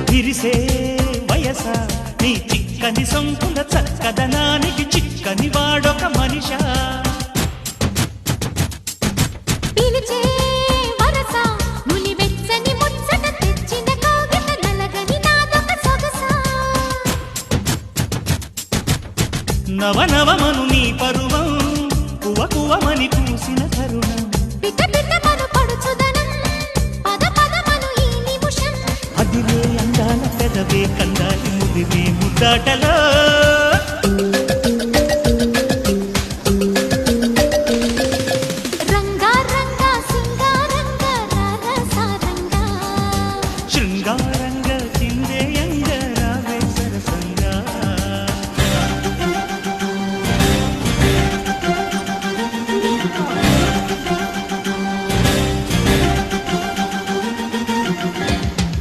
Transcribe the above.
విరిసే వయస నీ చిక్కని సొంకుల చక్కదనానికి చిక్కని వాడొక మనిషా పిలిచే వరస నులి వెచ్చని ముచ్చట తెచ్చిన కోగిట నలగని నాదొక సొగస నవనవమను నీ పరువం కువ కువమని పూసిన తరుణం పిట పిటమను పడుచుదనం పద పదమను ఈ నిమిషం అదిరే అందాల పెదవే కందాలి ముదిరే ముద్దాటలో రంగా రంగా సింగారంగా రారసారంగా శృంగారంగ